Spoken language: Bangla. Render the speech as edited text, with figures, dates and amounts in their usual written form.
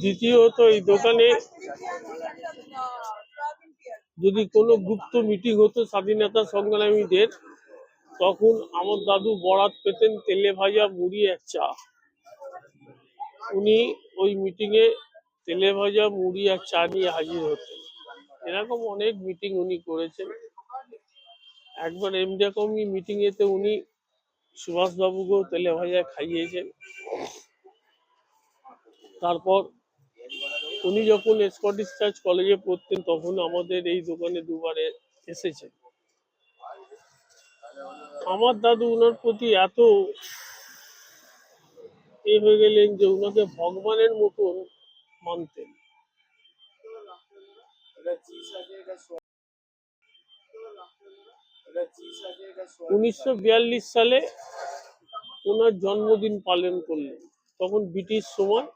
দ্বিতীয়ত এই দোকানে যদি কোনো গুপ্ত মিটিং হতো স্বাধীনতা সংগ্রামীদের, তখন আমার দাদু বরাত পেতেন তেলে ভাজা মুড়ি আর চা। উনি ওই মিটিংয়ে তেলে ভাজা মুড়ি আর চা নিয়ে হাজির হতেন। এরকম অনেক মিটিং উনি করেছেন। একবার এরকমই মিটিংয়েতে উনি সুভাষবাবুকেও তেলে ভাজা খাইয়েছেন। তারপর উনি যখন স্কটিশ চার্চ কলেজে পড়তেন তখন আমাদের এই দোকানে দুবারে এসেছেন। আমার দাদু উনার প্রতি এত হয়ে গেলেন যে উনাকে ভগবানের মতন মানতেন। 1942 সালে ওনার জন্মদিন পালন করলেন। তখন ব্রিটিশ সময়